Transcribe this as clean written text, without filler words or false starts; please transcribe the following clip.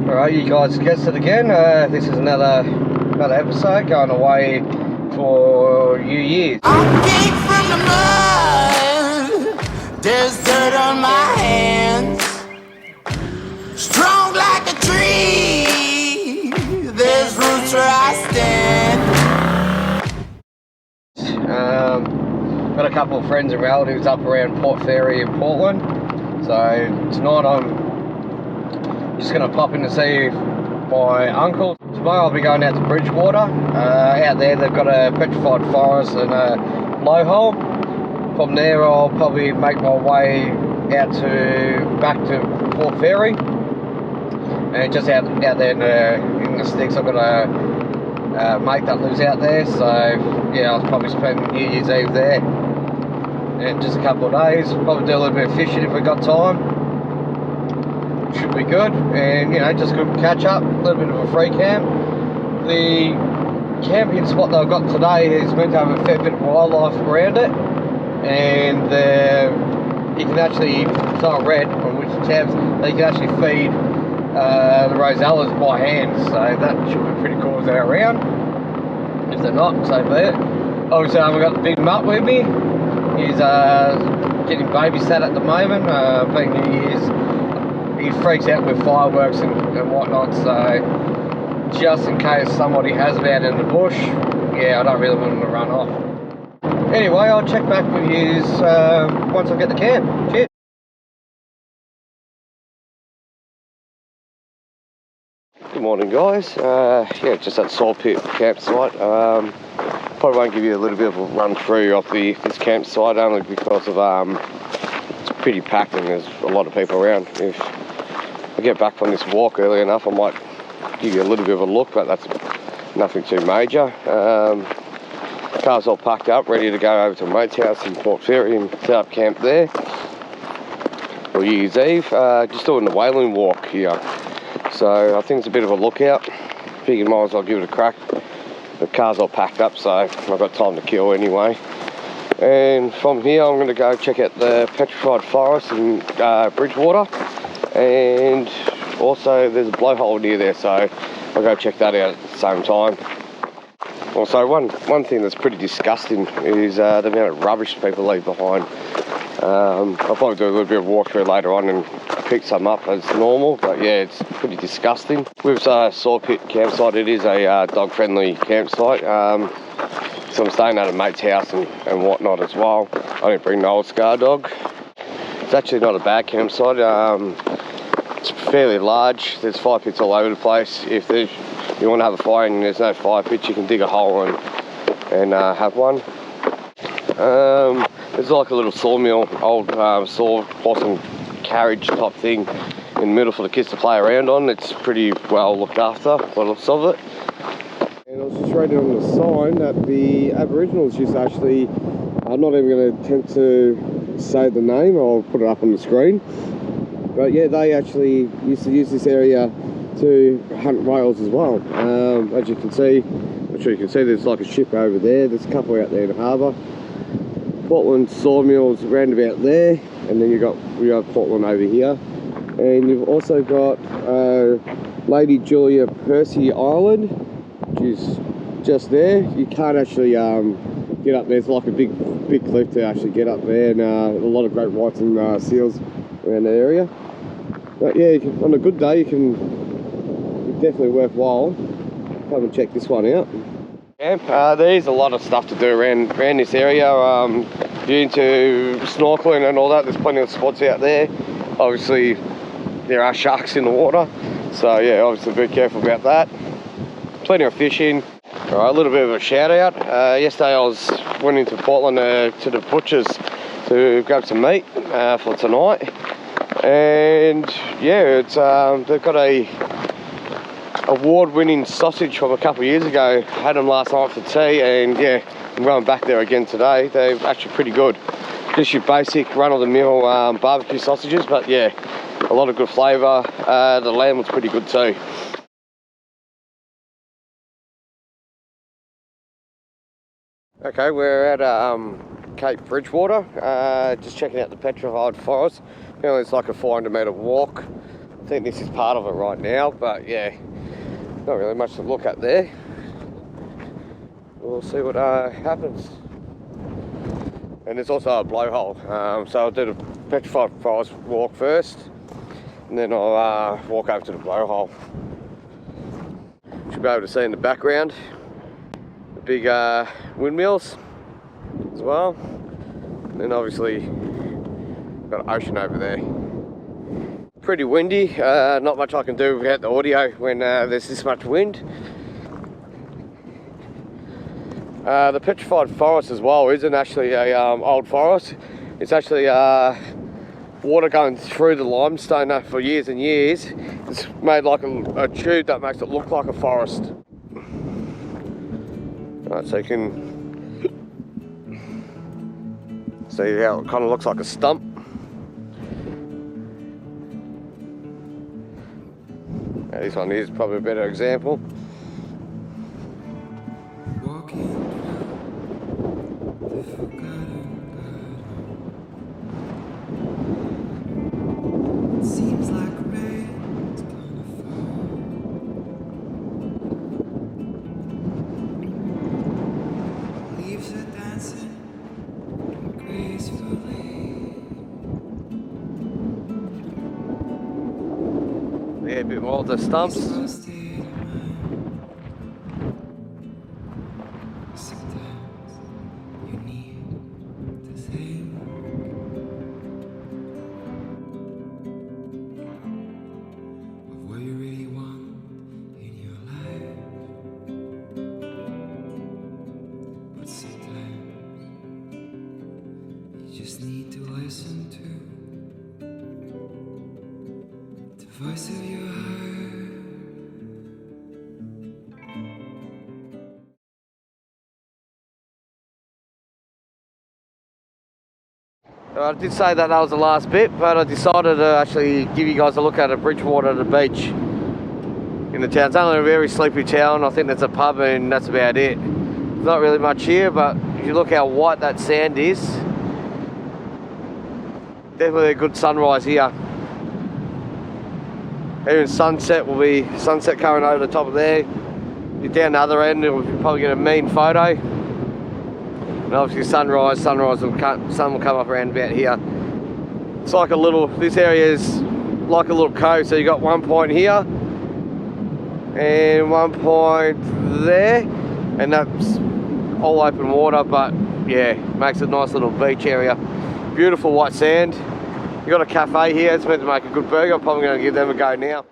Alright, you guys guessed it again. This is another episode going away for New Year's. I came from the mud. There's dirt on my hands. Strong like a tree. There's roots where I stand. Got a couple of friends and relatives up around Port Fairy in Portland. So tonight I'm just going to pop in to see my uncle. Tomorrow I'll be going out to Bridgewater. Out there they've got a petrified forest and a blowhole. From there I'll probably make my way back to Port Fairy. And just out there in the sticks I've got a mate that lives out there. So yeah, I'll probably spend New Year's Eve there. And just a couple of days. Probably do a little bit of fishing if we got time. Should be good, and you know, just good catch up, a little bit of a free camp. The camping spot that I've got today is meant to have a fair bit of wildlife around it, and you can actually, so I read on which tabs, they can actually feed the rosellas by hand, so that should be pretty cool if they're around. If they're not, so be it. Obviously I've got the big mutt with me. He's getting babysat at the moment, being New Year's. He freaks out with fireworks and whatnot, so just in case somebody has him out in the bush, yeah, I don't really want him to run off. Anyway, I'll check back with you once I get to camp. Cheers. Good morning, guys. Yeah, just at Sawpit campsite. Probably won't give you a little bit of a run through of this campsite, only because of it's pretty packed and there's a lot of people around. If I get back from this walk early enough, I might give you a little bit of a look, but that's nothing too major. Car's all packed up, ready to go over to a mate's house in Port Fairy and set up camp there. Or New Year's Eve, just doing the whaling walk here. So I think it's a bit of a lookout. Figured might as well give it a crack. The car's all packed up, so I've got time to kill anyway. And from here I'm going to go check out the petrified forest in Bridgewater. And also there's a blowhole near there, so I'll go check that out at the same time. Also, one thing that's pretty disgusting is the amount of rubbish people leave behind. I'll probably do a little bit of walkthrough later on and pick some up as normal, but yeah, it's pretty disgusting. With Sawpit campsite, it is a dog-friendly campsite. So I'm staying at a mate's house and whatnot as well. I didn't bring the old Scar dog. It's actually not a bad campsite. It's fairly large. There's fire pits all over the place. If you want to have a fire and there's no fire pit, you can dig a hole and have one. There's like a little sawmill, old saw horse and carriage type thing in the middle for the kids to play around on. It's pretty well looked after, by the looks of it. And I was just reading on the sign that the Aboriginals used to actually, I'm not even going to attempt to say the name, I'll put it up on the screen. But yeah, they actually used to use this area to hunt whales as well. As you can see, I'm sure you can see there's like a ship over there. There's a couple out there in the harbour. Portland sawmills round about there, and then we have Portland over here. And you've also got Lady Julia Percy Island, which is just there. You can't actually get up there. It's like a big cliff to actually get up there, and a lot of great whites and seals around that area. But yeah, on a good day, it's definitely worthwhile. Come and check this one out. Camp. There's a lot of stuff to do around this area. If you're into snorkeling and all that, there's plenty of spots out there. Obviously, there are sharks in the water, so yeah, obviously be careful about that. Plenty of fishing. All right, a little bit of a shout out. Yesterday I went into Portland to the butchers to grab some meat for tonight, and yeah, they've got a award-winning sausage from a couple of years ago. Had them last night for tea, and yeah, I'm going back there again today. They're actually pretty good. Just your basic run-of-the-mill barbecue sausages, but yeah, a lot of good flavour. The lamb was pretty good too. Okay, we're at Cape Bridgewater, just checking out the petrified forest. Apparently it's like a 400 metre walk I think this is part of it right now, but yeah, not really much to look at there. We'll see what happens. And there's also a blowhole, so I'll do the petrified forest walk first, and then I'll walk over to the blowhole. Should be able to see in the background the big windmills as well. And then obviously got an ocean over there. Pretty windy, not much I can do without the audio when there's this much wind. The petrified forest as well isn't actually a old forest. It's actually water going through the limestone for years and years. It's made like a tube that makes it look like a forest. Right, so you can see how it kind of looks like a stump. Now, this one is probably a better example. Seems like rain's gonna fall. Leaves are dancing gracefully. Yeah, a bit more of the stumps. Sometimes you need to think of what you really want in your life. But sometimes you just need to listen to the voice of your heart. I did say that was the last bit, but I decided to actually give you guys a look at a Bridgewater at the beach in the town. It's only a very sleepy town. I think there's a pub and that's about it. There's not really much here, but if you look how white that sand is, definitely a good sunrise here. Even sunset will be sunset coming over the top of there. You're down the other end, you'll probably get a mean photo. And obviously sunrise sun will come up around about here. It's like a little, this area is like a little cove, so you got one point here and one point there, and that's all open water, but yeah, makes a nice little beach area. Beautiful white sand. You got a cafe here, it's meant to make a good burger. I'm probably going to give them a go now.